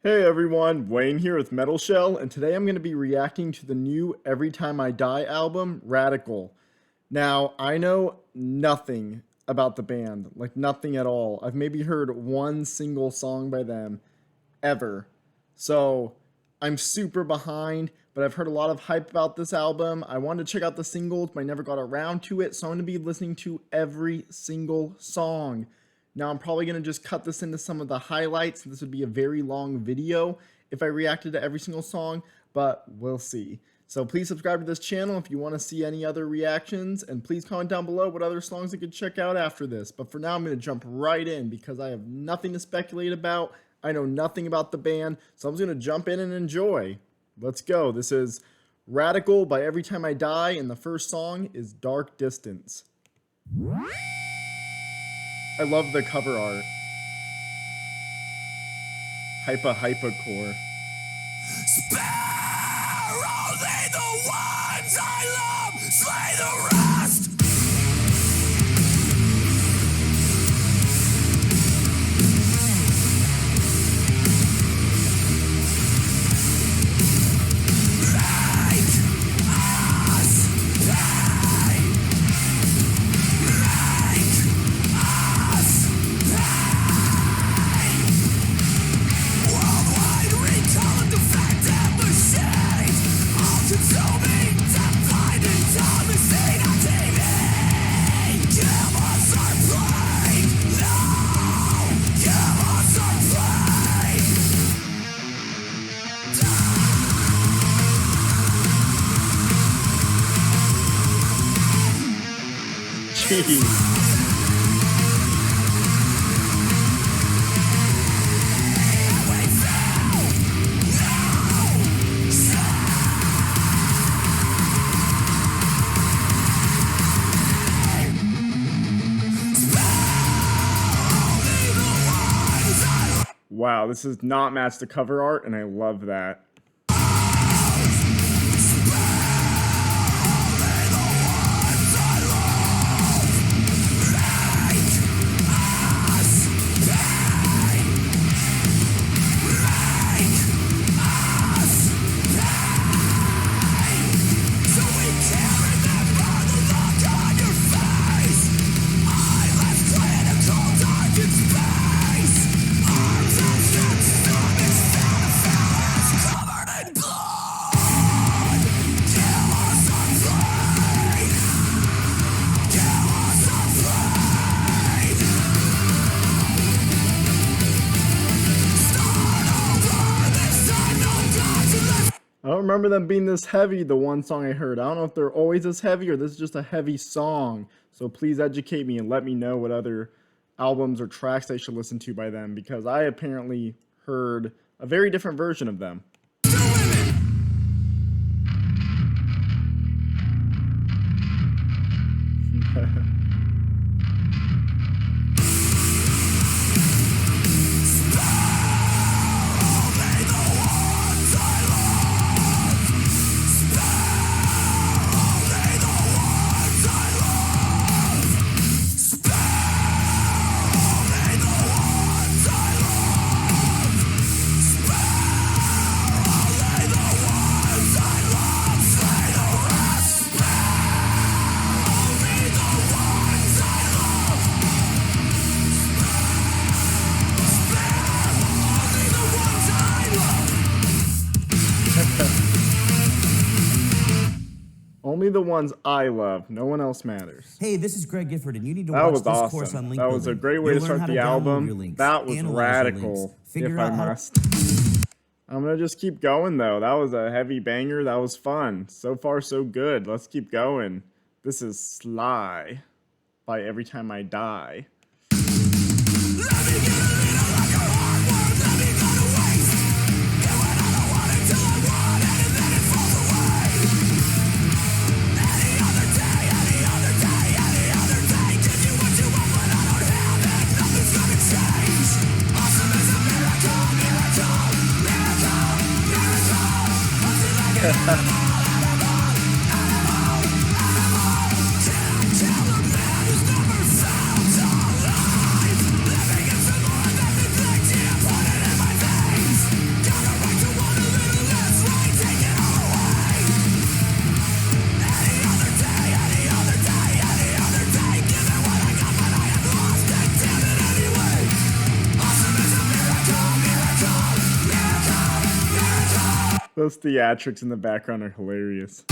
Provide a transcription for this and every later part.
Hey everyone, Wayne here with Metal Shell, and today I'm going to be reacting to the new Every Time I Die album, Radical. Now, I know nothing about the band, like nothing at all. I've maybe heard one single song by them, ever. So, I'm super behind, but I've heard a lot of hype about this album. I wanted to check out the singles, but I never got around to it, so I'm going to be listening to every single song. Now I'm probably going to just cut this into some of the highlights. This would be a very long video if I reacted to every single song, but we'll see. So please subscribe to this channel if you want to see any other reactions, and please comment down below what other songs I could check out after this. But for now, I'm going to jump right in because I have nothing to speculate about. I know nothing about the band, so I'm just going to jump in and enjoy. Let's go. This is Radical by Every Time I Die, and the first song is Dark Distance. I love the cover art. Hypa-hypa-core. Spare only the ones I love, slay the rest. Jeez. Wow, this does not match the cover art, and I love that. I don't remember them being this heavy, the one song I heard. I don't know if they're always this heavy or this is just a heavy song. So please educate me and let me know what other albums or tracks I should listen to by them, because I apparently heard a very different version of them. Only the ones I love. No one else matters. Hey, this is Greg Gifford, and you need to watch this awesome. course on link That was building. a great way You'll to start learn the how to download album. your links, That was analyze your radical, links, figure if I out how must. I'm going to just keep going, though. That was a heavy banger. That was fun. So far, so good. Let's keep going. This is Sly by Every Time I Die. Those theatrics in the background are hilarious.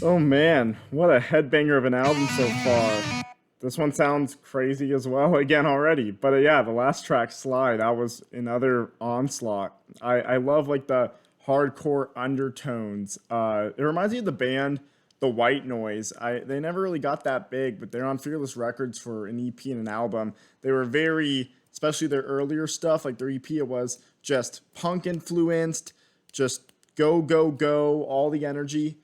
Oh man, what a headbanger of an album so far. This one sounds crazy as well again already. But yeah, the last track, Slide, that was another onslaught. I love like the hardcore undertones. It reminds me of the band The White Noise. They never really got that big, but they're on Fearless Records for an EP and an album. They were very, especially their earlier stuff, like their EP, it was just punk influenced, just go, go, go, all the energy.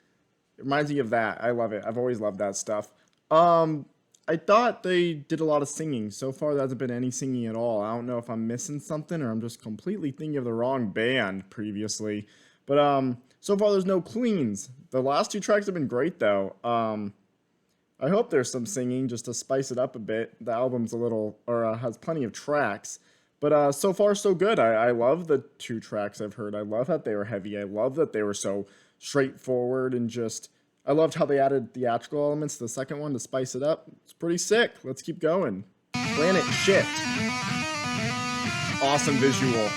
It reminds me of that. I love it. I've always loved that stuff. I thought they did a lot of singing. So far, there hasn't been any singing at all. I don't know if I'm missing something or I'm just completely thinking of the wrong band previously. But so far, there's no cleans. The last two tracks have been great, though. I hope there's some singing just to spice it up a bit. The album's a little, or has plenty of tracks. But so far, so good. I love the two tracks I've heard. I love that they were heavy. I love that they were so straightforward and just... I loved how they added theatrical elements to the second one to spice it up. It's pretty sick. Let's keep going. Planet Shift. Awesome visual.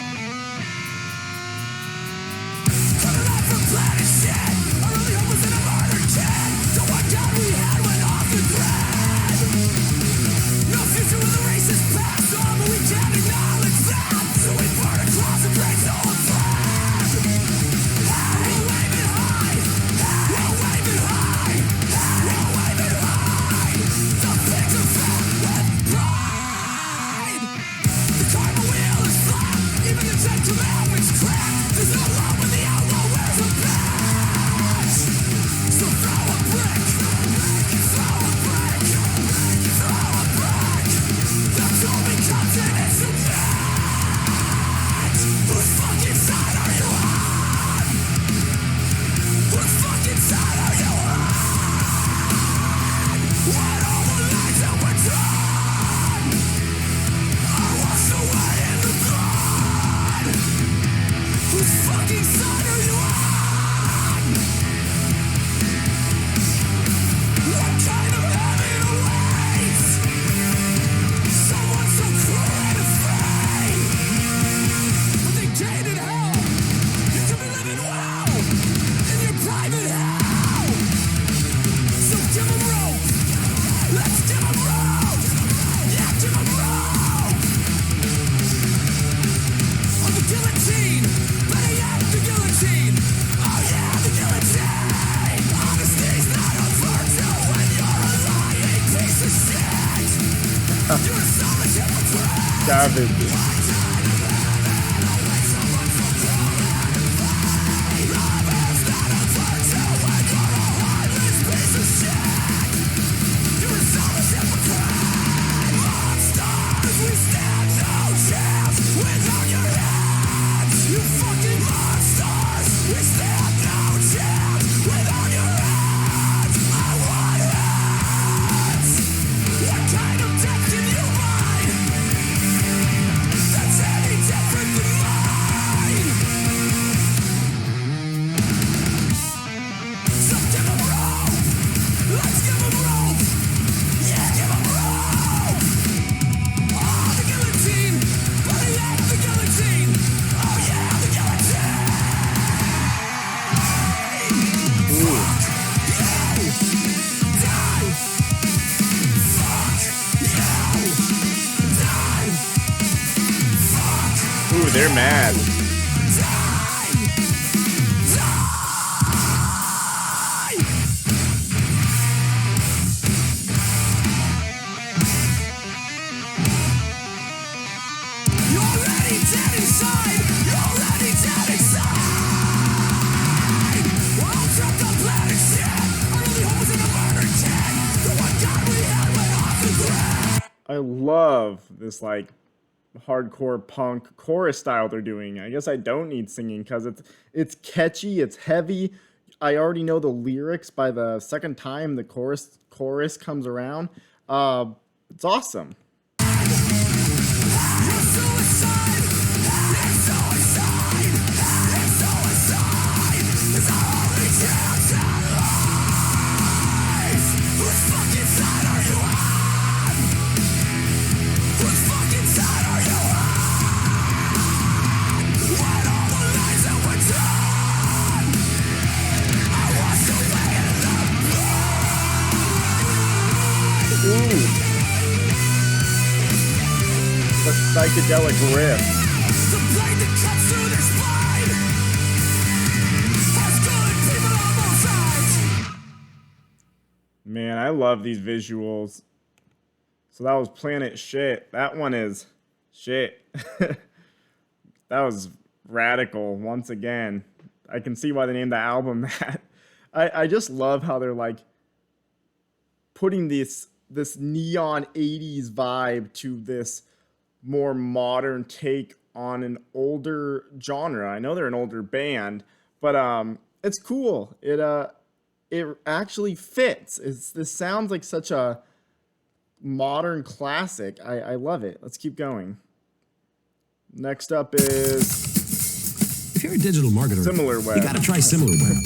Savage. What kind of they're mad. I love this like hardcore punk chorus style they're doing. I guess I don't need singing because it's catchy, it's heavy. I already know the lyrics by the second time the chorus comes around. It's awesome. The psychedelic riff. Man, I love these visuals. So that was Planet Shit. That one is shit. That was Radical once again. I can see why they named the album that. I just love how they're like putting this neon 80s vibe to this more modern take on an older genre. I know they're an older band, but it's cool. It actually fits. This sounds like such a modern classic. I love it. Let's keep going. Next up is if you're a digital marketer, SimilarWeb. You gotta try SimilarWeb.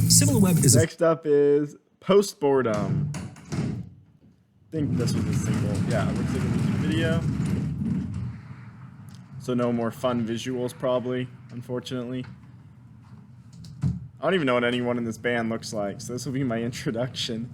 SimilarWeb is next up is Post-Boredom. I think this was a single. Yeah, it looks like a music video. So no more fun visuals, probably, unfortunately. I don't even know what anyone in this band looks like, so this will be my introduction.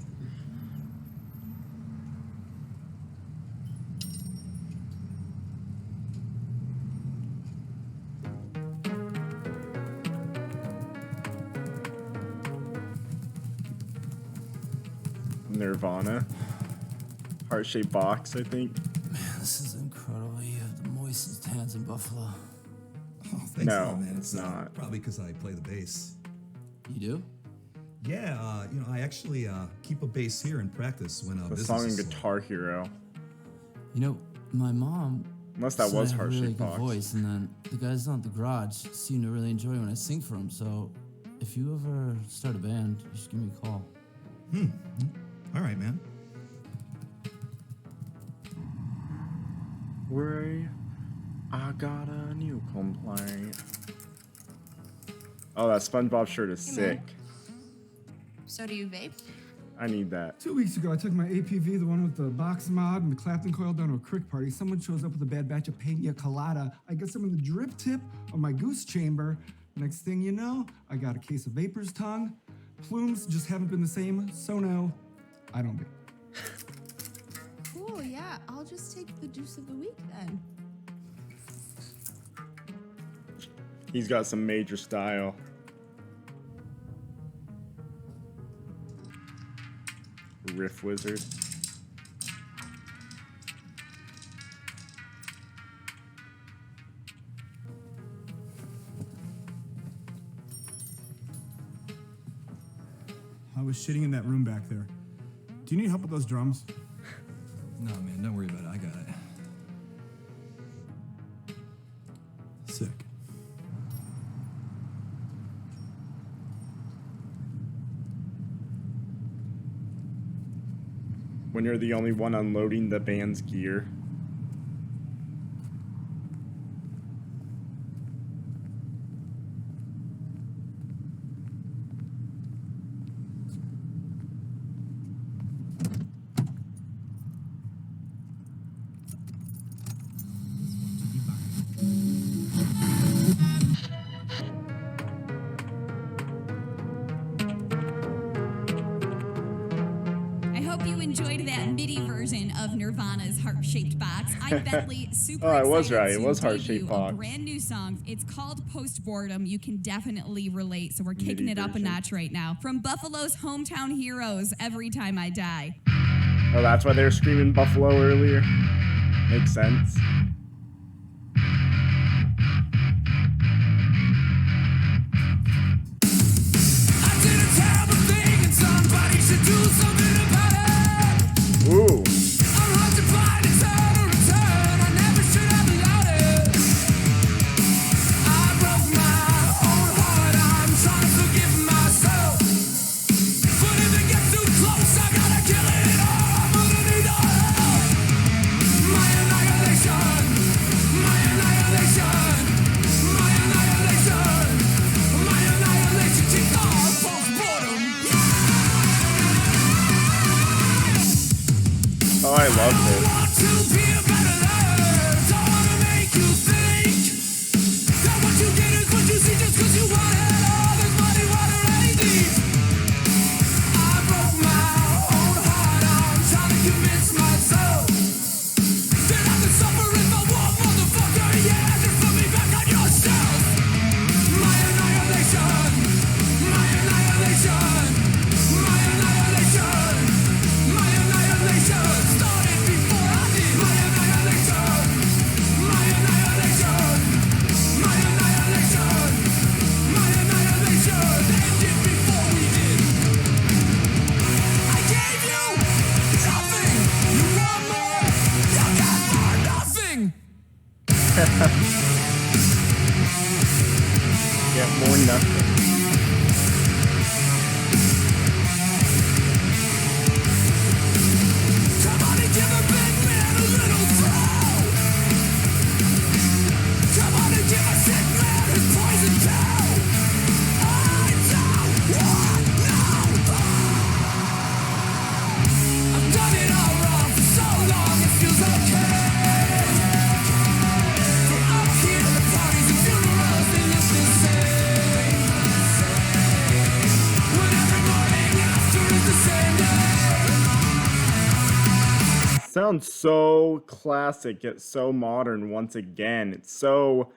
Nirvana. Heart-shaped box, I think. Man, this is incredible. You have the moistest hands in Buffalo. Oh, thanks, No, man. it's not. Probably because I play the bass. You do? Yeah, you know, I actually keep a bass here in practice when The business song in is slow. Guitar Hero. You know, my mom Unless that said was I have a really Heart-shaped good box. voice, and then the guys down at the garage seem to really enjoy when I sing for them. So, if you ever start a band, you should give me a call. All right, man. Worry, I got a new complaint. Oh, that SpongeBob shirt is sick. So do you vape? I need that. 2 weeks ago, I took my APV, the one with the box mod and the Clapton coil, down to a crick party. Someone shows up with a bad batch of pina colada. I guess I'm in the drip tip of my goose chamber. Next thing you know, I got a case of Vapor's tongue. Plumes just haven't been the same, so no, I don't vape. Cool, yeah. I'll just take the juice of the week then. He's got some major style. Riff Wizard. I was shitting in that room back there. Do you need help with those drums? No, man, don't worry about it. I got it. Sick. When you're the only one unloading the band's gear. I hope you enjoyed that MIDI version. version of Nirvana's Heart-Shaped Box. I'm Bentley, super I was excited right. It to was debut Heart-Shaped a Box. brand new song. It's called Post-Boredom. You can definitely relate, so we're MIDI kicking it up a version. notch right now. From Buffalo's hometown heroes, Every Time I Die. Oh, that's why they were screaming Buffalo earlier. Makes sense. Ooh. Oh, I love this. Get more nothing. Sounds so classic yet so modern once again. It's so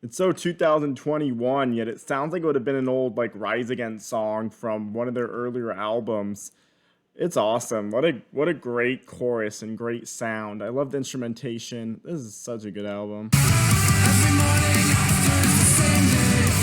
2021, yet it sounds like it would have been an old like Rise Against song from one of their earlier albums. It's awesome. What a great chorus and great sound. I love the instrumentation. This is such a good album. Every morning after the same day.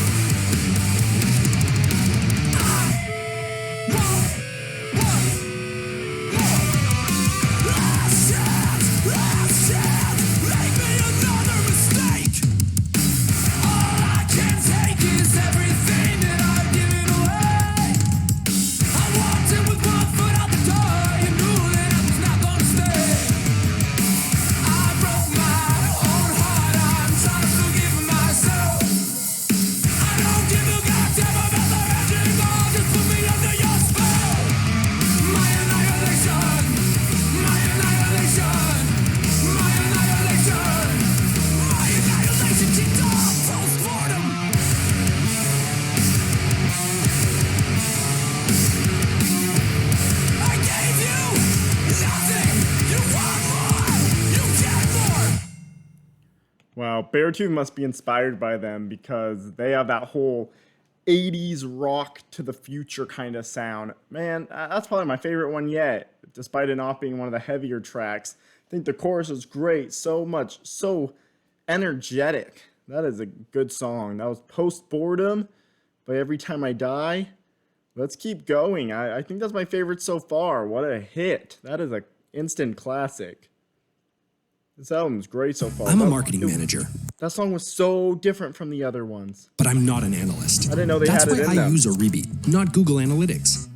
Wow, Beartooth must be inspired by them because they have that whole 80s rock to the future kind of sound. Man, that's probably my favorite one yet, despite it not being one of the heavier tracks. I think the chorus is great, so energetic. That is a good song. That was Post-Boredom by Every Time I Die. Let's keep going. I think that's my favorite so far. What a hit. That is an instant classic. This album's great so far. I'm a marketing manager. That song was so different from the other ones. But I'm not an analyst. I didn't know they That's had it in why I them. use Aribi, not Google Analytics.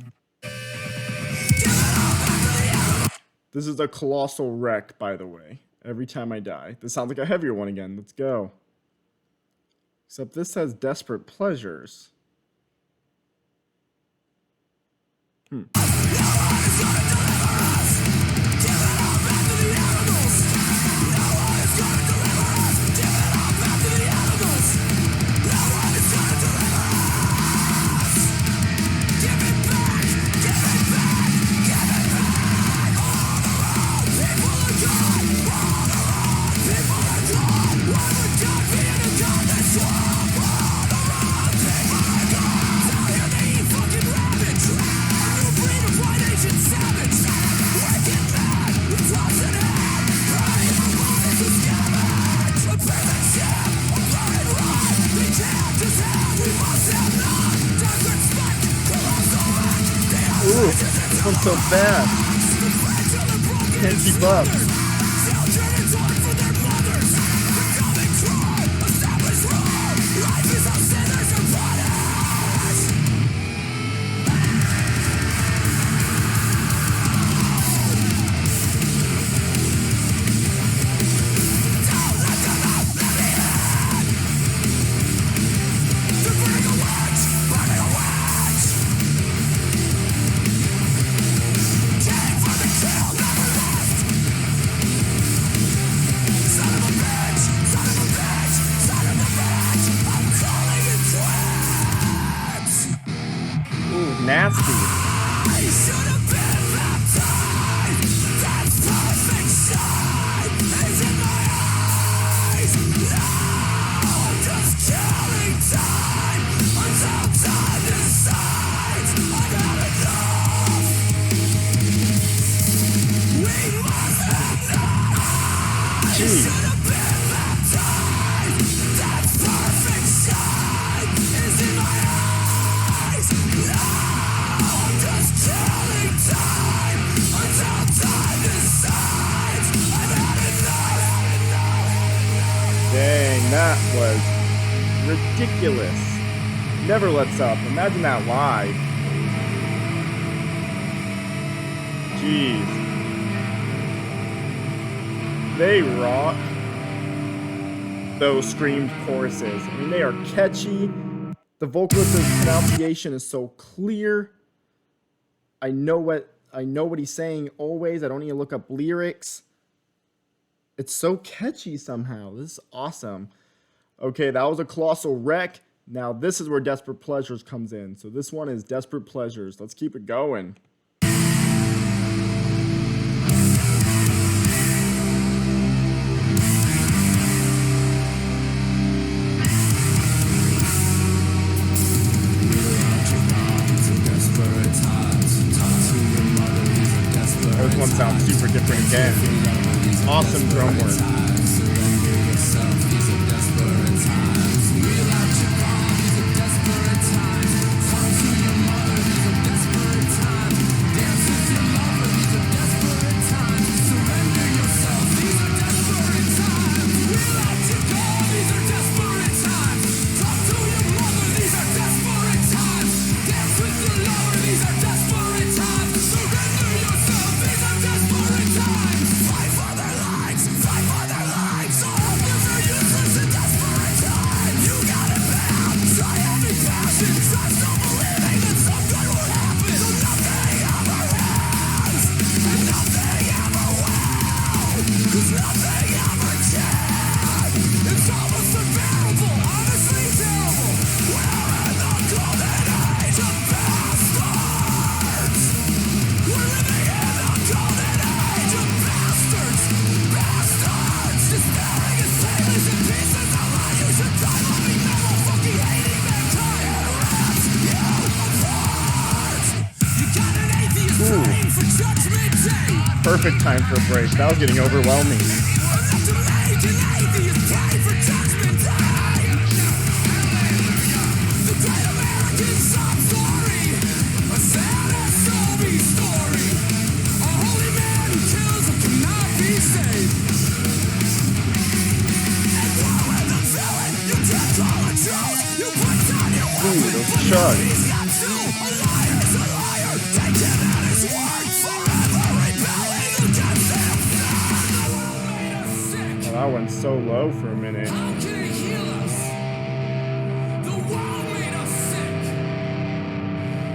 This is a Colossal wreck, by the way. Every Time I Die. This sounds like a heavier one again. Let's go. Except this says Desperate Pleasures. fast. Can't keep up. Nasty. Jeez. Dang, that was ridiculous. Never lets up. Imagine that live. Jeez. They rock those screamed choruses. I mean, they are catchy. The vocalist's pronunciation is so clear. I know what he's saying always. I don't need to look up lyrics. It's so catchy somehow. This is awesome. Okay, that was a Colossal wreck. Now this is where Desperate Pleasures comes in. So this one is Desperate Pleasures. Let's keep it going. This one sounds super different again. Awesome drum work. Perfect time for a break. That was getting overwhelming. Ooh, those chugs. That went so low for a minute. How can it heal us? The world made us sick.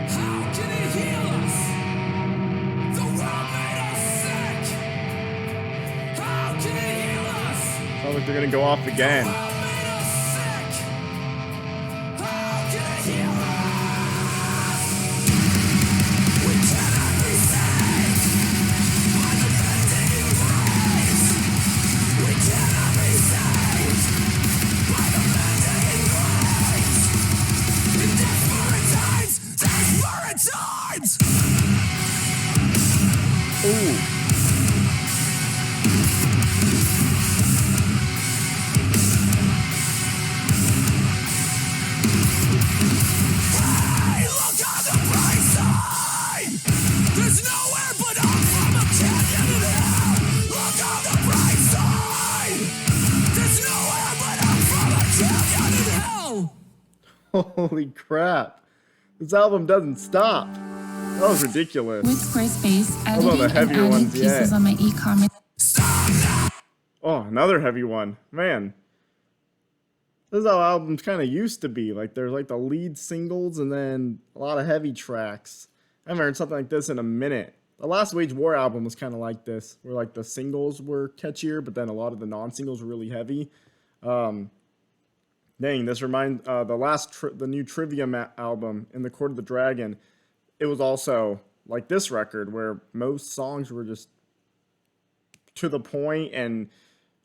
How can it heal us? The world made us sick. How can it heal us? Sounds like they're gonna go off again. The world made us sick. How can it heal us? We cannot be saved by the bending grace. We cannot be saved by the bending grace. In desperate times, desperate times. Ooh. Holy crap. This album doesn't stop. That was ridiculous. With Squarespace, That was one of the edited and heavier added ones pieces yet. on my e-commerce. Oh, another heavy one. Man. This is how albums kind of used to be. Like, there's like the lead singles and then a lot of heavy tracks. I haven't heard something like this in a minute. The last Wage War album was kind of like this, where like the singles were catchier, but then a lot of the non-singles were really heavy. Dang, this reminds the new Trivia album, In the Court of the Dragon. It was also like this record, where most songs were just to the point and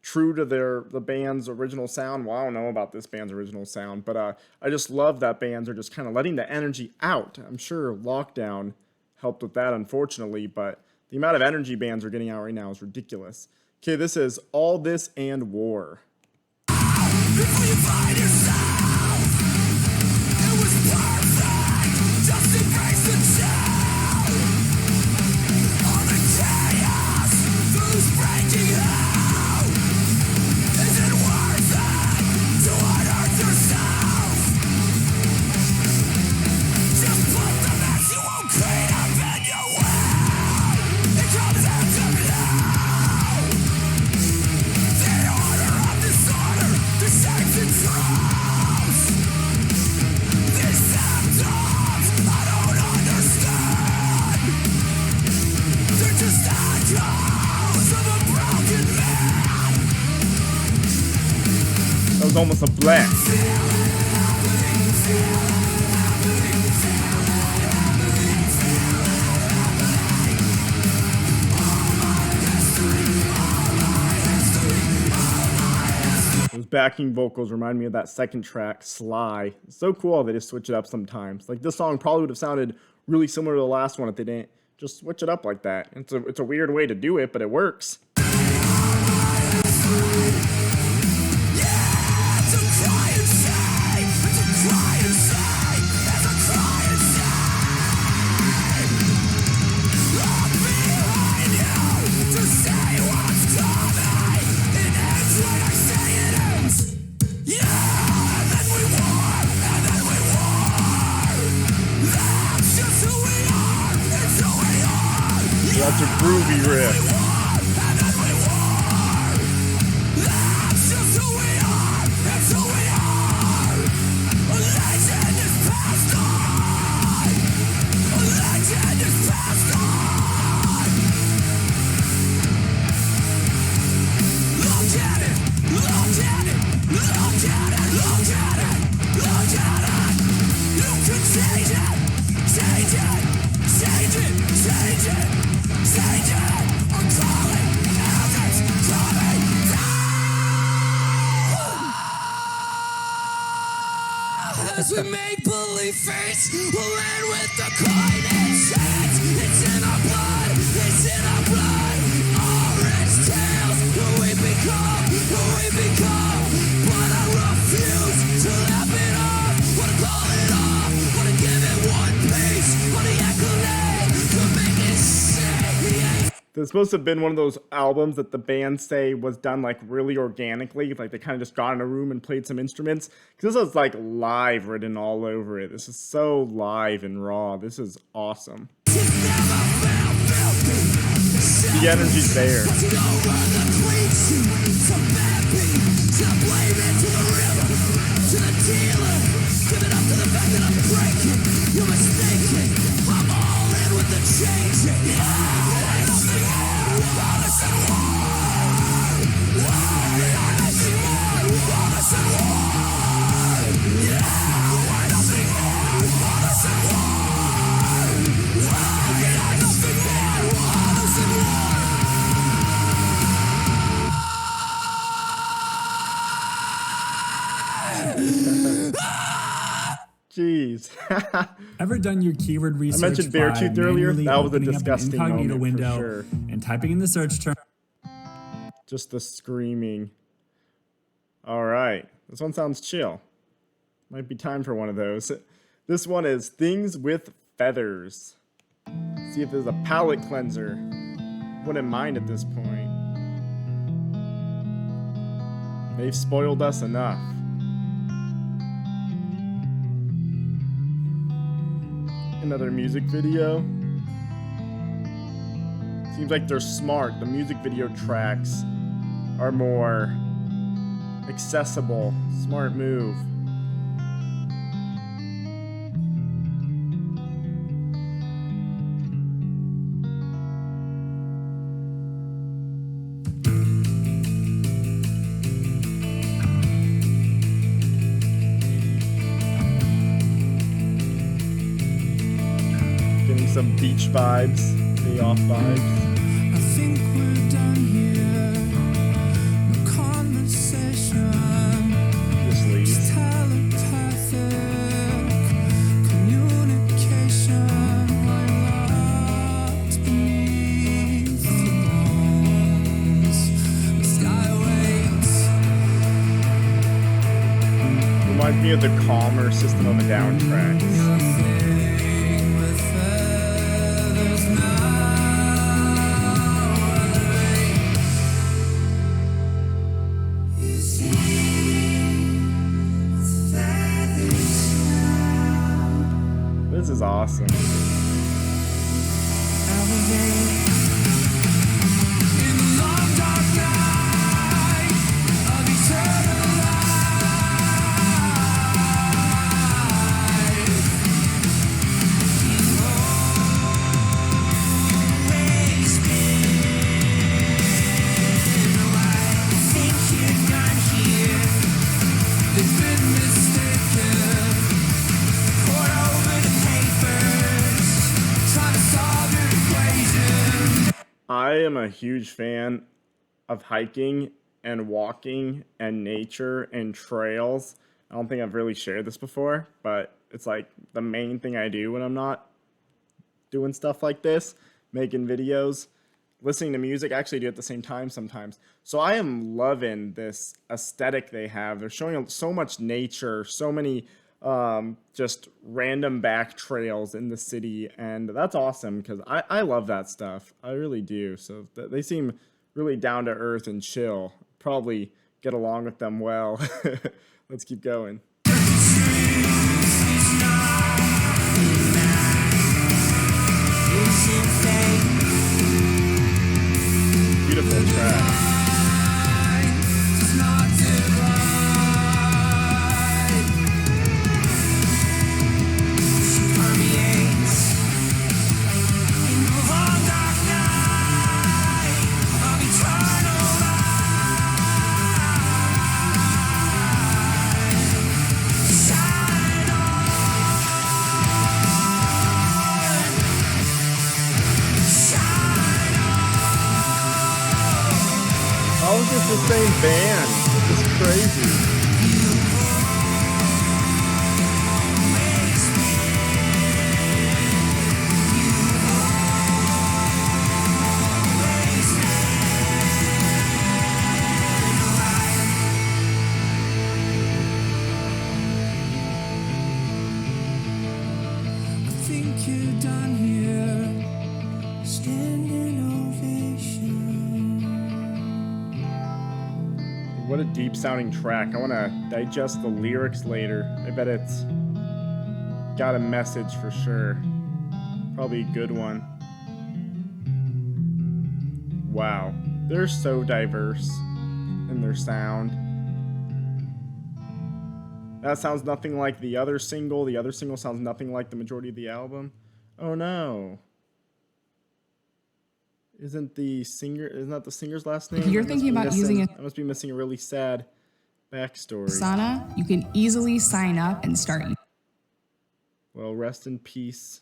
true to the band's original sound. Well, I don't know about this band's original sound, but I just love that bands are just kind of letting the energy out. I'm sure lockdown helped with that, unfortunately, but the amount of energy bands are getting out right now is ridiculous. Okay, this is All This and War. Before you find yourself, it was perfect. Just embrace the chill. All the chaos, who's breaking out? Is it worth it to unearth yourself? Just put the mess you won't clean up in your will. It comes out to blow. The order of disorder, the sex and trust. These symptoms I don't understand. They're just echoes of a broken man. That was almost a blast. Those backing vocals remind me of that second track, Sly. It's so cool they just switch it up sometimes. Like, this song probably would have sounded really similar to the last one if they didn't just switch it up like that. It's a weird way to do it, but it works. That's a groovy riff. As we make believe face, we'll end with the climate change. It's in our blood, it's in our blood. Orange tails, who we become, but I refuse to laugh it off. Wanna call it off, wanna give it one piece, wanna accolade to make it sick. This must have been one of those albums that the band say was done like really organically, like they kind of just got in a room and played some instruments. Because this is like live written all over it. This is so live and raw. This is awesome. The energy's there. Jeez. Ever done your keyword research? I mentioned Beartooth earlier. That was a disgusting incognito moment window for sure. and typing in the search term. Just the screaming. All right. This one sounds chill. Might be time for one of those. This one is Things with Feathers. See if there's a palate cleanser. Wouldn't mind at this point. They've spoiled us enough. Another music video. Seems like they're smart. The music video tracks are more accessible. Smart move. Getting some beach vibes, day off vibes. I think we're done here. No conversation. Just leave. Just telepathic communication. I'm lost beneath the bones. The sky waits. Reminds me of the calmer System of a Down tracks. This is awesome. In the long dark night of eternal light, you've always been alive. I think you're done here. They've been mistaken. Pour over the papers, trying to solve your equation. I am a huge fan of hiking and walking and nature and trails. I don't think I've really shared this before, but it's like the main thing I do when I'm not doing stuff like this, making videos, listening to music. I actually do it at the same time sometimes. So I am loving this aesthetic they have. They're showing so much nature, so many just random back trails in the city, and that's awesome because I love that stuff. I really do. So they seem really down to earth and chill. Probably get along with them well. Let's keep going. Beautiful track. How is this the same band? This is crazy. I think you're done here. Standing ovation. What a deep sounding track. I want to digest the lyrics later. I bet it's got a message for sure. Probably a good one. Wow. They're so diverse in their sound. That sounds nothing like the other single. The other single sounds nothing like the majority of the album. Oh no. Isn't that the singer's last name? If you're thinking about using I must be missing a really sad backstory. Asana, you can easily sign up and start. Well, rest in peace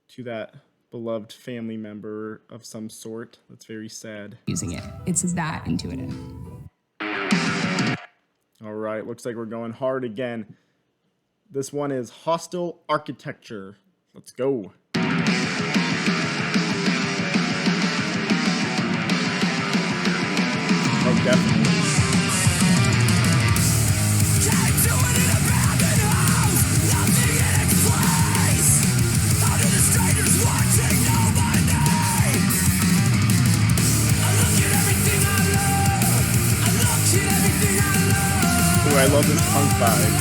to that beloved family member of some sort. That's very sad. Using it. It's that intuitive. All right, looks like we're going hard again. This one is Hostile Architecture. Let's go. Oh, definitely. Ooh, I love this punk vibe.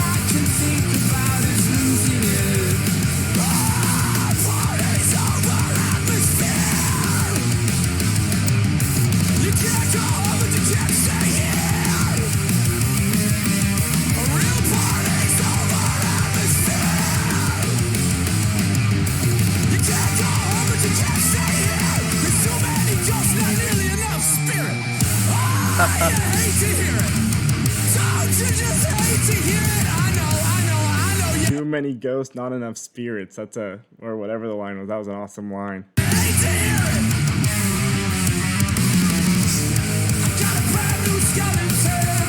can't stay here. A real party's over atmosphere. You can't go home, but you can't stay here. There's too many ghosts, not nearly enough spirit. Oh, you hate to hear it. Don't you just hate to hear it? I know. Too many ghosts, not enough spirits. That's or whatever the line was. That was an awesome line. Hate to hear it. I got a brand new skeleton.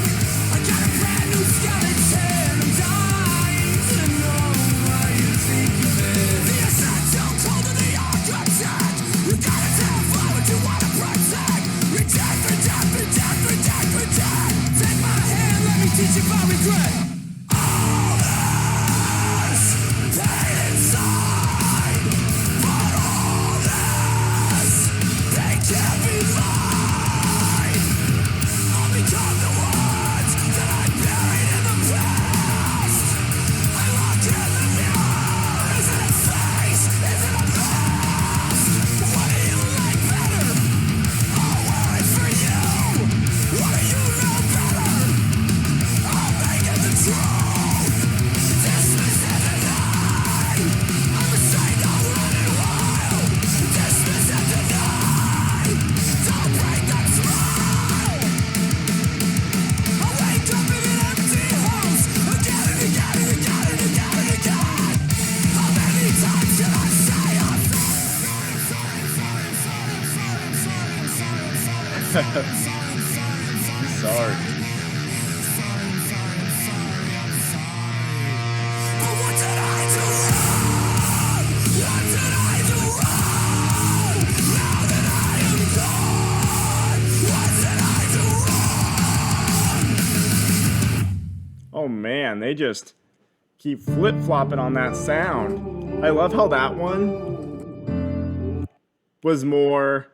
I got a brand new skeleton. I'm dying to know what you think of it. The essential code of the architect. You gotta tell what you wanna protect. Reject. Take my hand, let me teach you about regret. All this pain inside, but all this they can't be mine. I'll become the ones that I buried in the past. I look in the mirror. Is it a face? Is it a mask? What do you like better? I'll wear it for you. What do you know better? I'll make it the truth. Dismiss and deny. I'm a saint, I'll run it wild. Dismiss and deny. Don't break the smile. I wake up in an empty house. Again and again and again and again and again. How many times can I say I'm Sorry. But what did I do wrong? What did I do wrong? Now that I am gone, what did I do wrong? Oh man, they just keep flip-flopping on that sound. I love how that one was more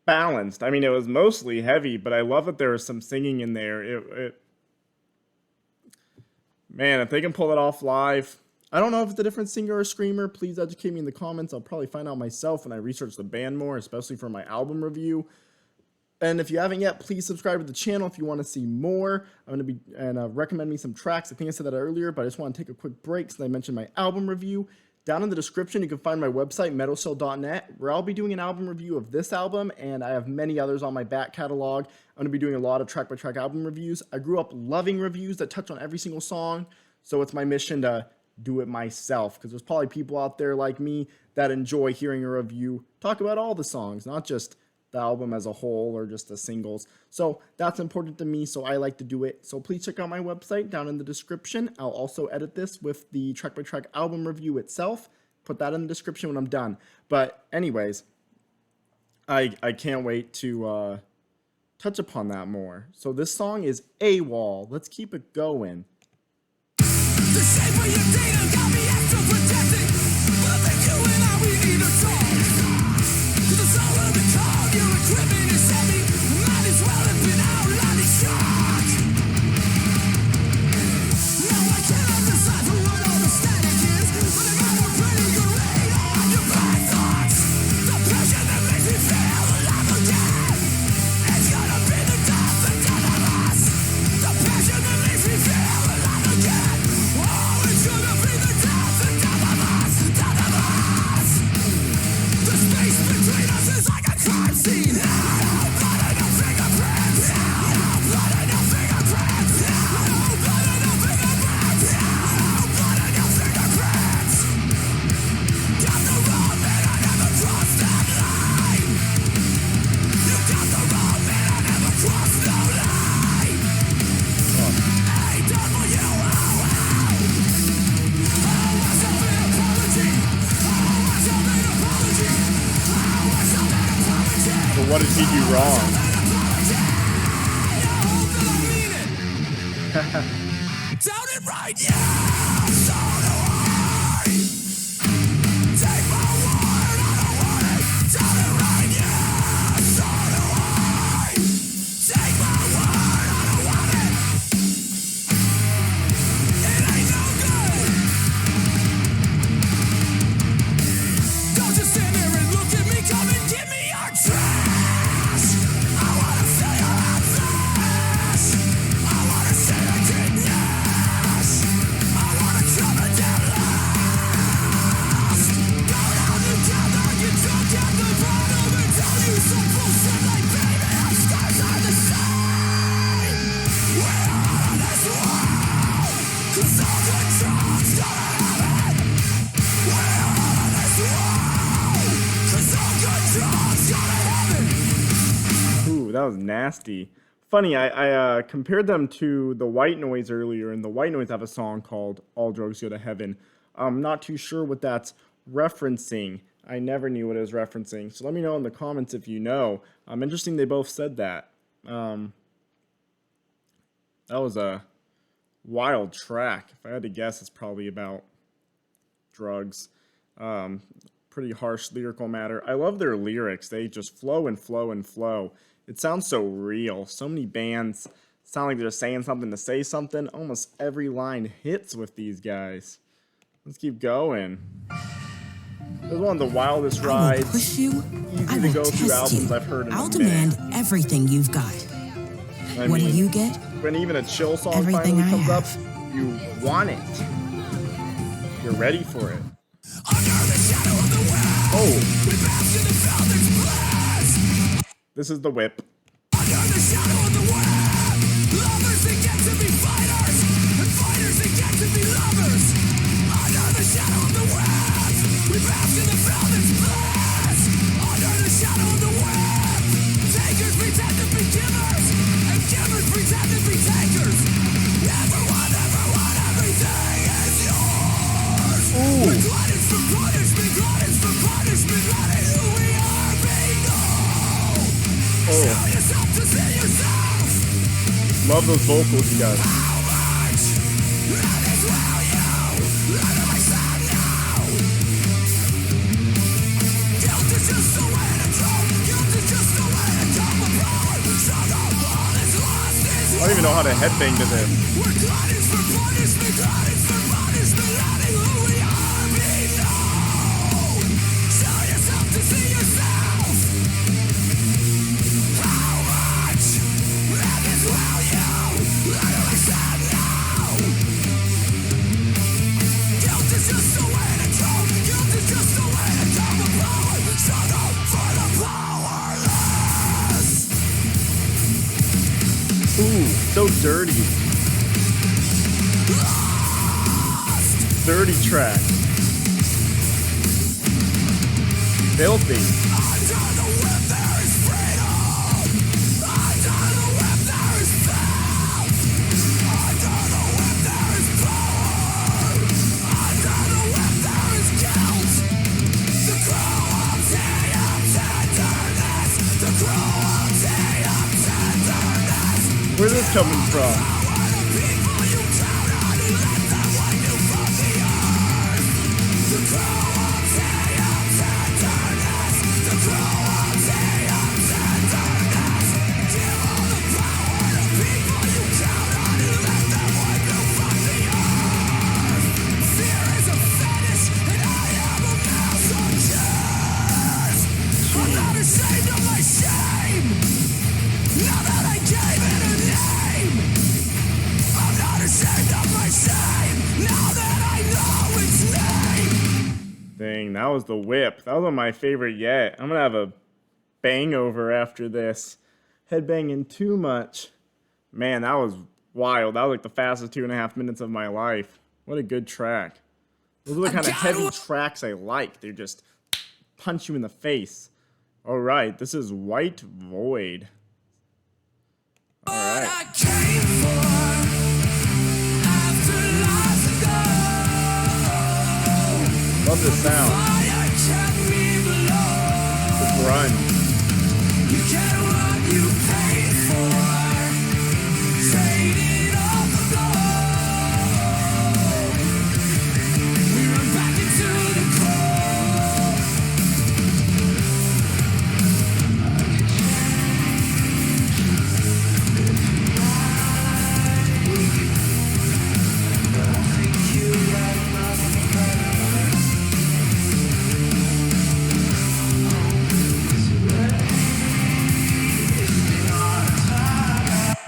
balanced. I mean, it was mostly heavy, but I love that there was some singing in there. Man, if they can pull it off live. I don't know if it's a different singer or screamer. Please educate me in the comments. I'll probably find out myself when I research the band more, especially for my album review. And if you haven't yet, please subscribe to the channel if you want to see more. I'm going to be recommend me some tracks. I think I said that earlier, but I just want to take a quick break since I mentioned my album review. Down in the description, you can find my website, metalshell.net, where I'll be doing an album review of this album, and I have many others on my back catalog. I'm going to be doing a lot of track-by-track album reviews. I grew up loving reviews that touch on every single song, so it's my mission to do it myself, because there's probably people out there like me that enjoy hearing a review talk about all the songs, not just the album as a whole or just the singles. So that's important to me, so I like to do it. So please check out my website down in the description. I'll also edit this with the track-by-track album review itself. Put that in the description when I'm done. But anyways, I can't wait to touch upon that more. So this song is AWOL. Let's keep it going. The shape of your data got me extra protected, but I think you and I, we need to talk. 'Cause the soul of the call, your equipment is heavy. Might as well have been out on the shock. Now I cannot decipher what all the static is, but I got a pretty good read on your bad thoughts. The passion that makes me feel alive again. It's gonna be the death of us. The passion that makes me feel alive again. Oh, it's gonna be the death of us. The space between us is like a crime scene. No blood and no fingerprints. No blood and no fingerprints. No blood and no fingerprints. No blood and no fingerprints. Got the wrong man, I never crossed that line. You got the wrong man, I never crossed no line. AWOL. Oh, what's up an apology? Oh, what's up an apology? Oh, what's up an apology? But what did he do wrong? Sound it right, yeah, so do I. Take my word, I don't want it. Sound it right, yeah, so do I. Take my word, I don't want it. It ain't no good. Don't just stand there and look at me, come and give me your trash. I wanna feel that was nasty. Funny, I compared them to the White Noise earlier, and the White Noise have a song called All Drugs Go to Heaven. I'm not too sure what that's referencing. I never knew what it was referencing. So let me know in the comments if you know. Interesting they both said that. That was a wild track. If I had to guess, it's probably about drugs. Pretty harsh lyrical matter. I love their lyrics. They just flow and flow and flow. It sounds so real. So many bands sound like they're saying something to say something. Almost every line hits with these guys. Let's keep going. It was one of the wildest rides. I will push you. Easy to go through albums I've heard in I'll a demand minute. everything you've got. What do you get? When even a chill song Everything finally I comes up, you want it. You're ready for it. Oh. This is the whip. Under the shadow of the web, lovers that get to be fighters, and fighters that get to be lovers. Under the shadow of the web, we bask in the velvet's bliss. Under the shadow of the web, takers pretend to be givers, and givers pretend to be takers. Everyone, everything is yours. We're glutted for punishment, glutted for punishment, glutted who we are, being known. Show yourself to see yourself. Love those vocals, you guys. How much? That is well you. Let myself know. Guilt is just a way to drop. Guilt is just a way to dump a power. Shut up, all is lost is I don't even know how to headbang to this. we're glutted for punishment, glutted for punishment, letting who we are be known. Show yourself to see yourself. How much? That is well you. Let myself know. Guilt is just a way to drop. Guilt is just a way to dump a power. Shut up for the powerless. Ooh, so dirty. Dirty track. Filthy. Under the whip there is freedom. Under the whip there is power. Under the whip there is power. Under the whip there is guilt. The cruelty of tenderness. The cruelty of tenderness. Where's this coming from? Power to people you count on and let them wipe you from the earth. The cruelty of tenderness. The cruelty of tenderness. Give all the power to people you count on and let them wipe you from the earth. Fear is a fetish and I am a masochist. I'm not ashamed of my shame. Now that I gave it a name, I'm not ashamed of my shame. Now that I know its name. Dang, that was the whip. That was one of my favorite yet. I'm gonna have a bang over after this. Headbanging too much. Man, that was wild. That was like the fastest 2.5 minutes of my life. What a good track. Those are the kind of heavy tracks I like. They just punch you in the face. Alright, this is White Void. Alright. I came for after last ago. Love this sound. Fire kept me below. The grunge. You get what you paid for. Traded off the gold. We run back into the cold.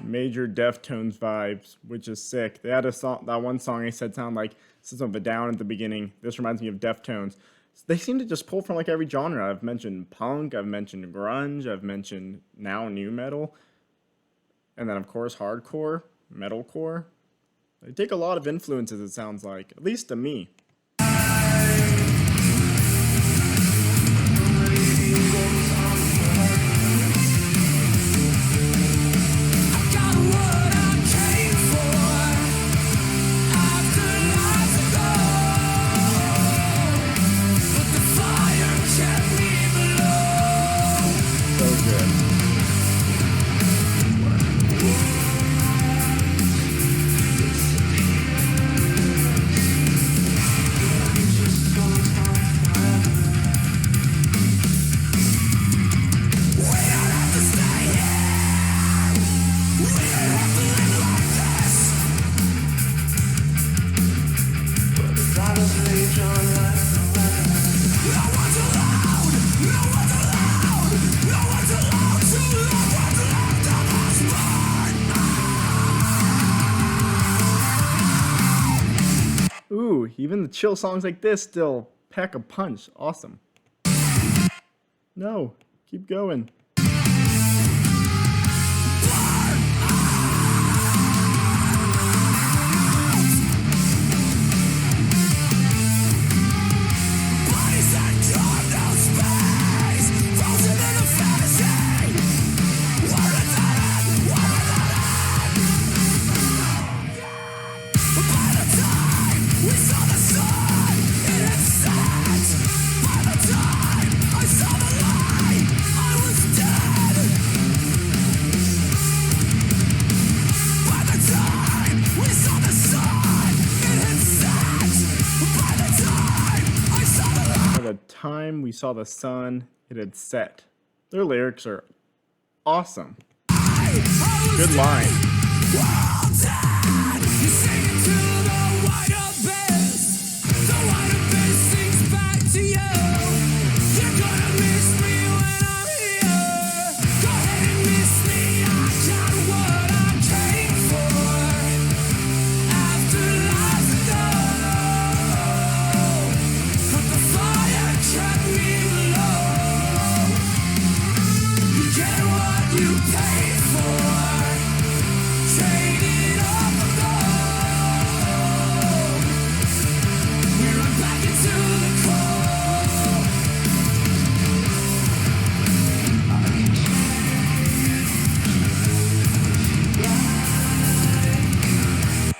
Major Deftones vibes, which is sick. They had a song, that one song I said sounded like System of a Down at the beginning. This reminds me of Deftones. They seem to just pull from like every genre. I've mentioned punk, I've mentioned grunge, I've mentioned now new metal, and then of course hardcore, metalcore. They take a lot of influences, it sounds like, at least to me. this. Ooh, even the chill songs like this still pack a punch. Awesome. No, keep going. Time we saw the sun, it had set. Their lyrics are awesome. Good line.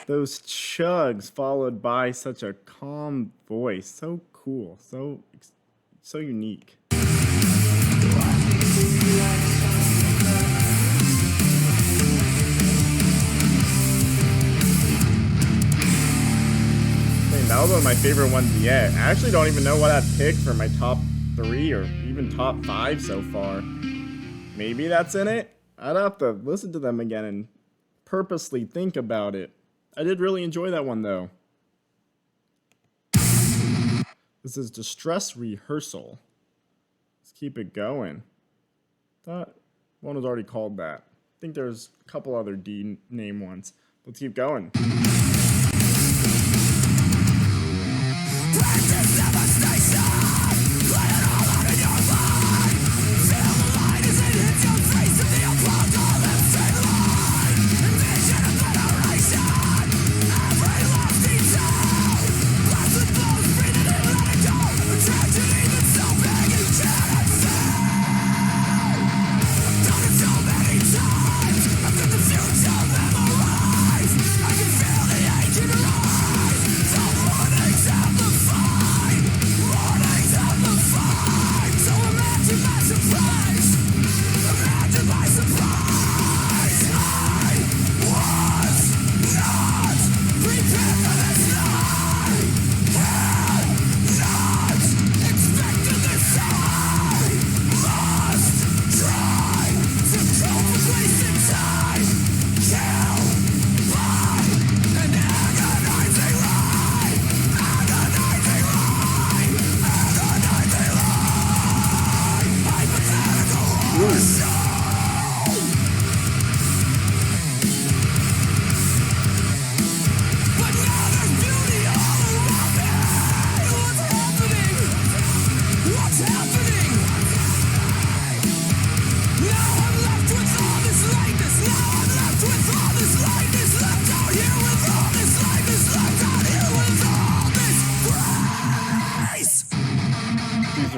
Those chugs followed by such a calm voice. So cool. So unique. That was one of my favorite ones yet. I actually don't even know what I'd pick for my top 3 or even top 5 so far. Maybe that's in it? I'd have to listen to them again and purposely think about it. I did really enjoy that one though. This is Distress Rehearsal. Let's keep it going. That one was already called that. I think there's a couple other D name ones. Let's keep going.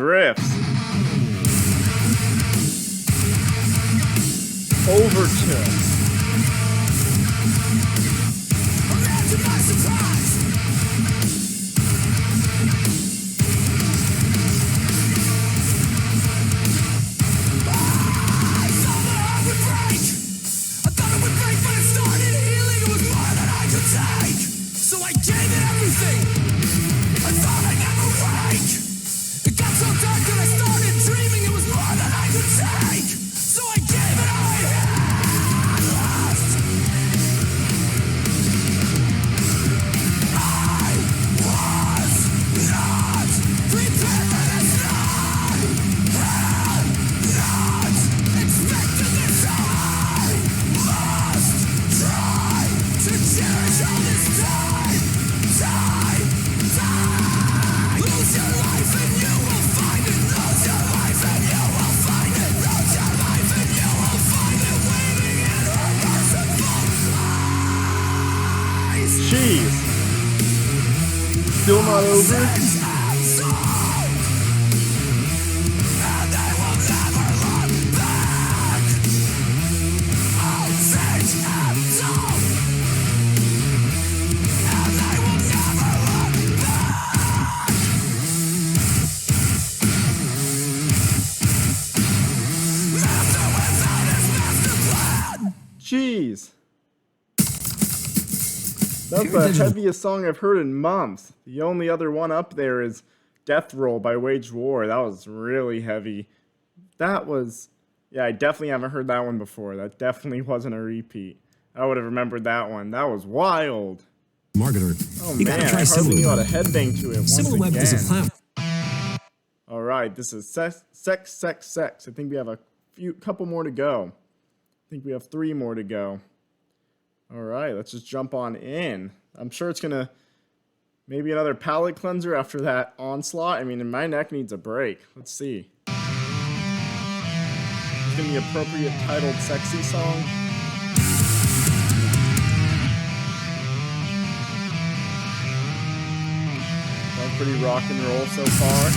Riffs. Overture. on over. Jeez. That's the heaviest song I've heard in months. The only other one up there is Death Roll by Wage War. That was really heavy. That was... Yeah, I definitely haven't heard that one before. That definitely wasn't a repeat. I would have remembered that one. That was wild. Marketer. Oh man, I hardly knew how to headbang to it once SimilarWeb is a again. cloud. Alright, this is sexsexsex. I think we have a couple more to go. I think we have 3 more to go. Alright, let's just jump on in. I'm sure it's gonna... Maybe another palate cleanser after that onslaught. I mean, my neck needs a break. Let's see. It's gonna be appropriate titled sexy song. Sounds pretty rock and roll so far.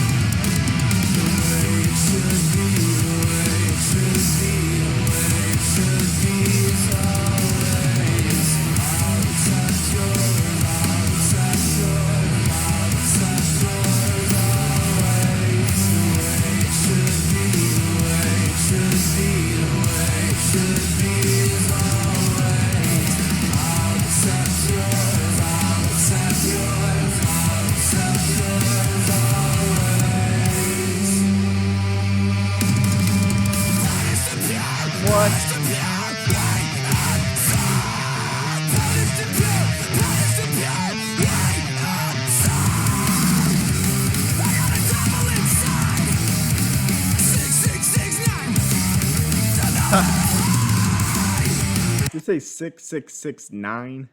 Did you say 6669?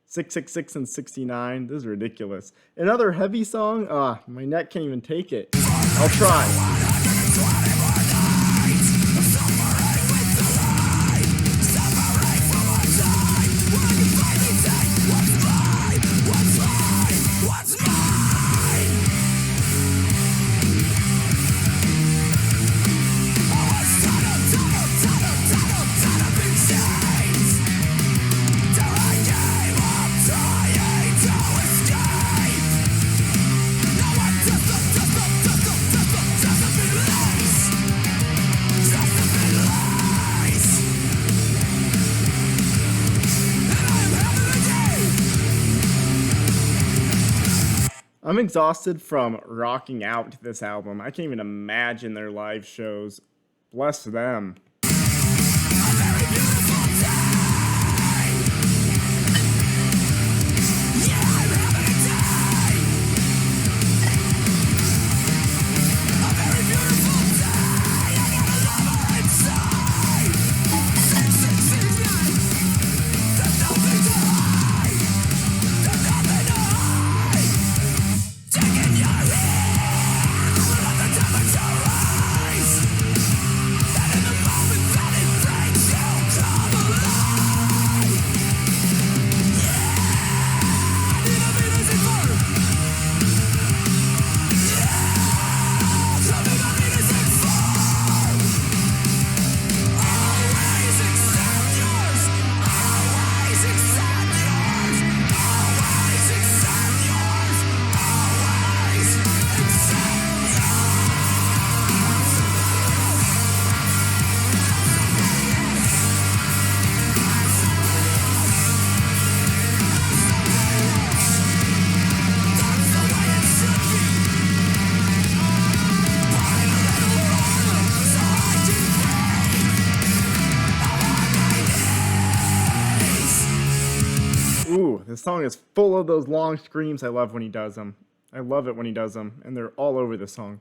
666 and 69? This is ridiculous. Another heavy song? My neck can't even take it. I'll try. I'm exhausted from rocking out to this album. I can't even imagine their live shows. Bless them. Ooh, this song is full of those long screams. I love when he does them. I love it when he does them, and they're all over the song.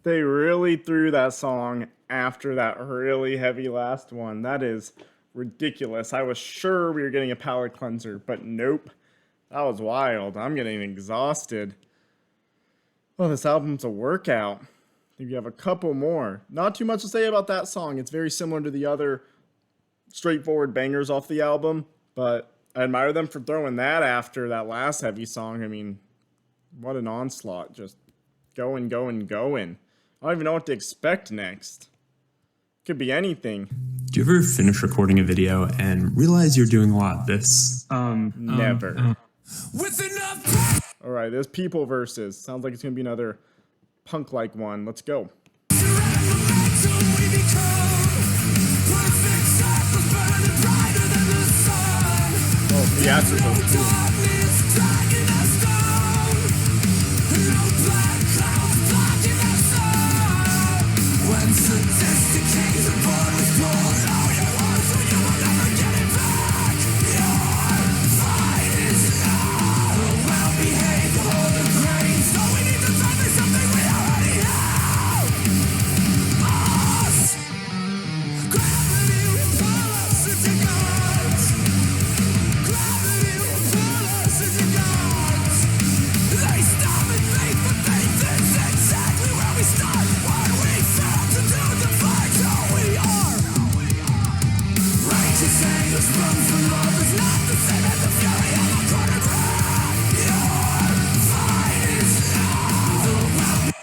They really threw that song after that really heavy last one. That is ridiculous. I was sure we were getting a palate cleanser, but nope. That was wild. I'm getting exhausted. Oh, this album's a workout. I think we have a couple more. Not too much to say about that song. It's very similar to the other straightforward bangers off the album, but I admire them for throwing that after that last heavy song. I mean, what an onslaught. Just going, going, going. I don't even know what to expect next. Could be anything. Do you ever finish recording a video and realize you're doing a lot of this? Never. Alright, there's People Versus. Sounds like it's going to be another punk-like one. Let's go. Oh, theatrical too.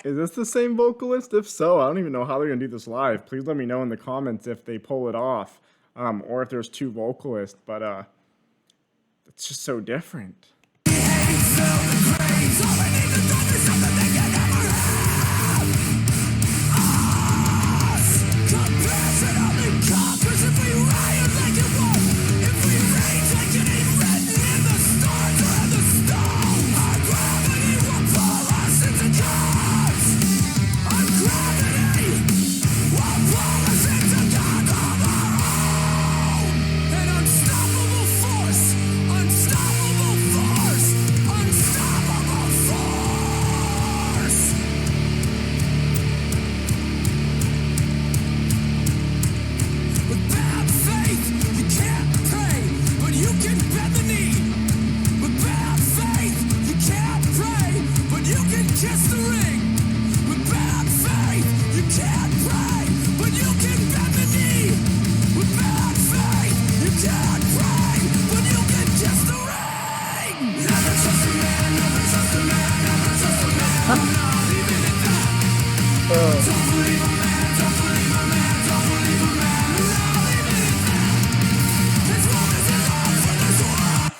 Is this the same vocalist? If so, I don't even know how they're going to do this live. Please let me know in the comments if they pull it off, or if there's two vocalists, but it's just so different.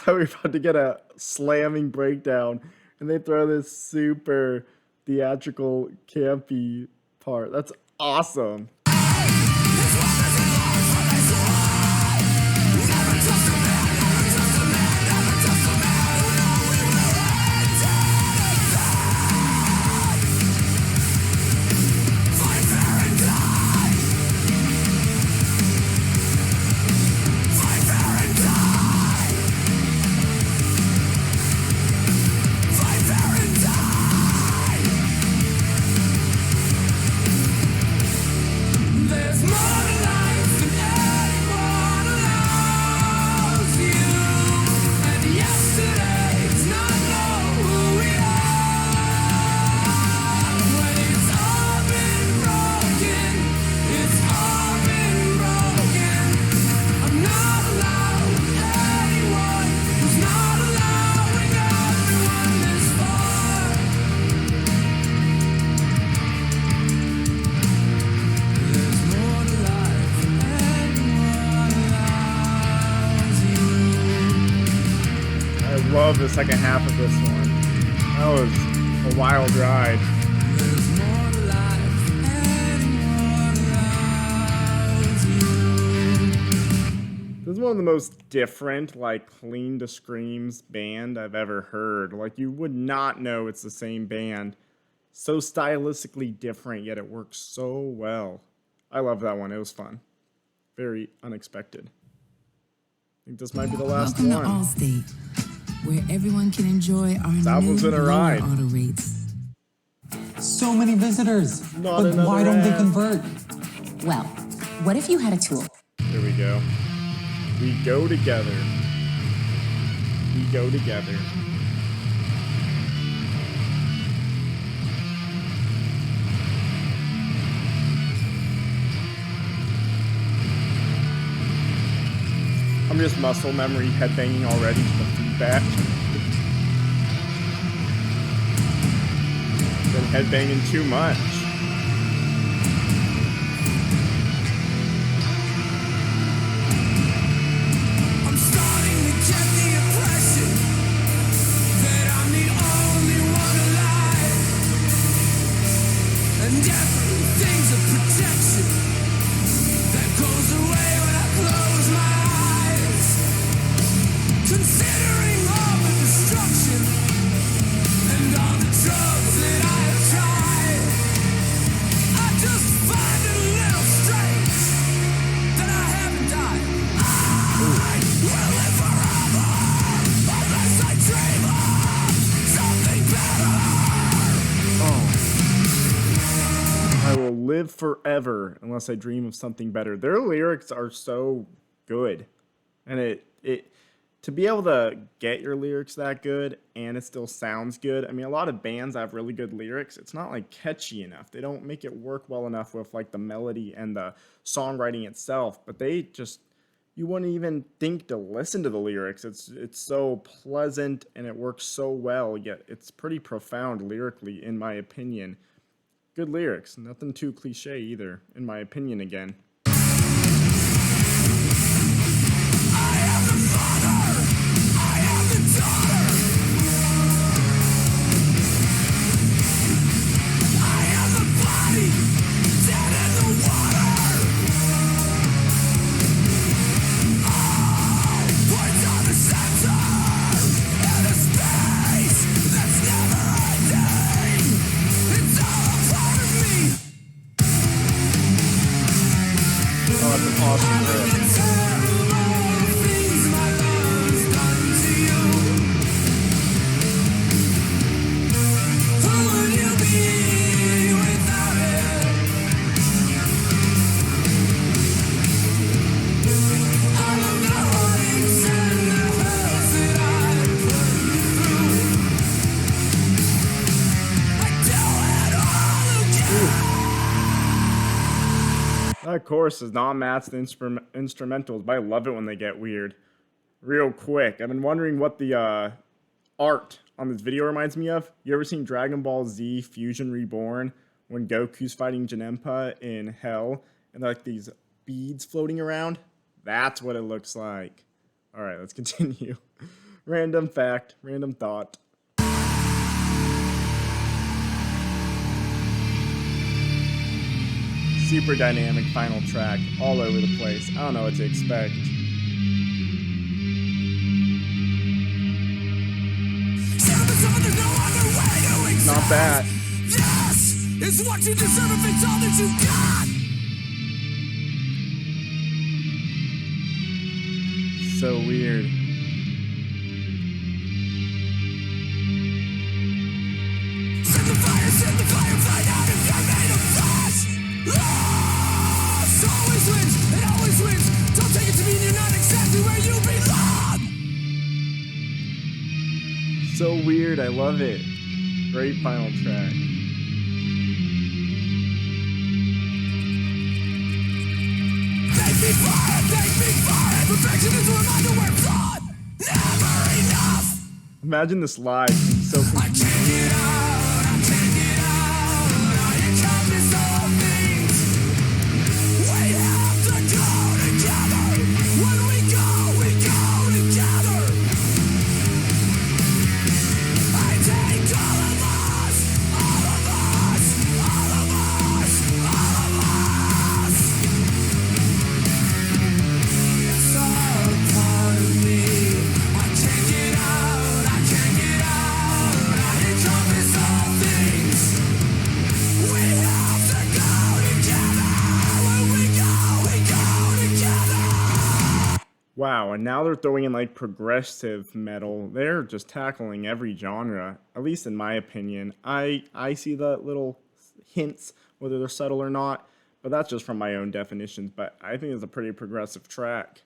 So we're about to get a slamming breakdown, and they throw this super theatrical, campy part. That's awesome. Love the second half of this one. That was a wild ride. This is one of the most different, like, clean to screams band I've ever heard. Like, you would not know it's the same band. So stylistically different, yet it works so well. I love that one. It was fun. Very unexpected. I think this might be the last Welcome one. to Allstate, where everyone can enjoy our This album's new been a ride. auto rates. So many visitors, Not but another why don't they ad. convert? Well, what if you had a tool? Here we go. We go together. We go together. I'm just muscle memory headbanging already to the feedback. Been headbanging too much. I'm starting to get the impression that I'm the only one alive, and everything's a protection that goes away when I close my eyes. Considering all the destruction and all the drugs that I have tried, I just find it a little strange that I haven't died. I will live forever unless I dream of something better. I will live forever unless I dream of something better. Their lyrics are so good. And it to be able to get your lyrics that good and it still sounds good. I mean, a lot of bands have really good lyrics. It's not like catchy enough. They don't make it work well enough with like the melody and the songwriting itself, but they just, you wouldn't even think to listen to the lyrics. It's so pleasant and it works so well, yet it's pretty profound lyrically in my opinion. Good lyrics, nothing too cliche either, in my opinion again. That chorus does not match the instrumentals, but I love it when they get weird. Real quick, I've been wondering what the art on this video reminds me of. You ever seen Dragon Ball Z Fusion Reborn when Goku's fighting Janempa in Hell and like these beads floating around? That's what it looks like. All right, let's continue. Random fact, random thought. Super dynamic final track, all over the place. I don't know what to expect. Not bad. This is what you deserve if it's all that you got. So weird. Set the fire, find out if you're made of flesh. Lost always wins, it always wins. Don't take it to mean you're not exactly where you belong. So weird, I love it. Great final track. Take me for it. Perfection is a reminder we're flawed. Never enough. Imagine this live. It's so I can't get out, I can't get out. I encompass all things. We have to go together. When we go together. I take all of us, all of us, all of us, all of us. It's all part of me. I can't get out, I can't get out. I encompass all things. We have to go together. When we go together. wow, and now they're throwing in like progressive metal. They're just tackling every genre, at least in my opinion. I see the little hints, whether they're subtle or not, but that's just from my own definitions. But I think it's a pretty progressive track.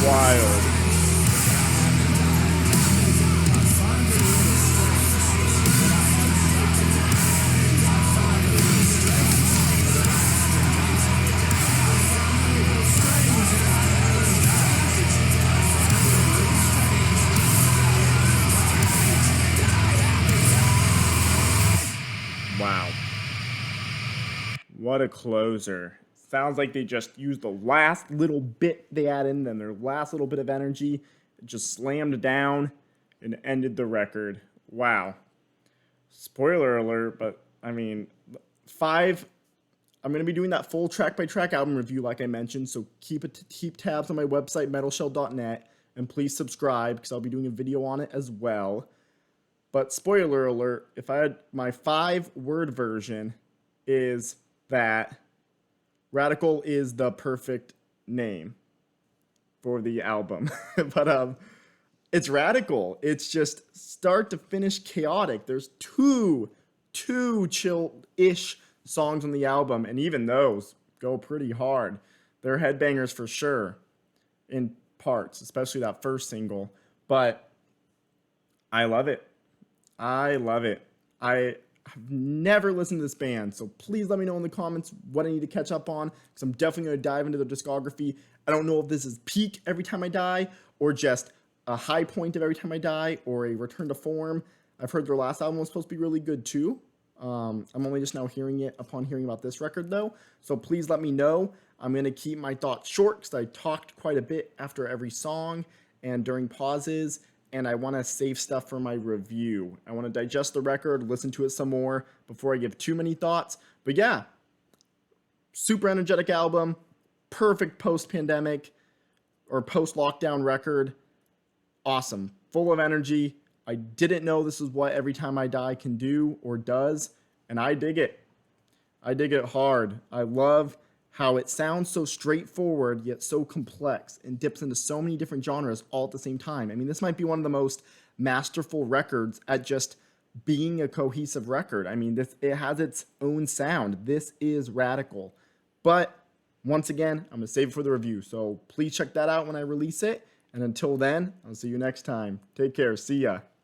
Wild. Wow. What a closer. Sounds like they just used the last little bit they had in them, their last little bit of energy, just slammed down and ended the record. Wow. Spoiler alert, but I mean, I'm going to be doing that full track-by-track album review like I mentioned, so keep tabs on my website, metalshell.net, and please subscribe because I'll be doing a video on it as well. But spoiler alert, if I had my 5-word version is that Radical is the perfect name for the album. But it's radical. It's just start to finish chaotic. There's two chill-ish songs on the album, and even those go pretty hard. They're headbangers for sure in parts, especially that first single. But I love it. I love it. I have never listened to this band, so please let me know in the comments what I need to catch up on, because I'm definitely going to dive into their discography. I don't know if this is peak Every Time I Die, or just a high point of Every Time I Die, or a return to form. I've heard their last album was supposed to be really good too. I'm only just now hearing it upon hearing about this record though, so please let me know. I'm going to keep my thoughts short because I talked quite a bit after every song and during pauses, and I want to save stuff for my review. I want to digest the record, listen to it some more before I give too many thoughts. But yeah, super energetic album, perfect post-pandemic or post-lockdown record. Awesome, full of energy. I didn't know this is what Every Time I Die can do or does, and I dig it. I dig it hard. I love how it sounds so straightforward yet so complex and dips into so many different genres all at the same time. I mean, this might be one of the most masterful records at just being a cohesive record. I mean, it has its own sound. This is Radical. But once again, I'm going to save it for the review, so please check that out when I release it. And until then, I'll see you next time. Take care. See ya.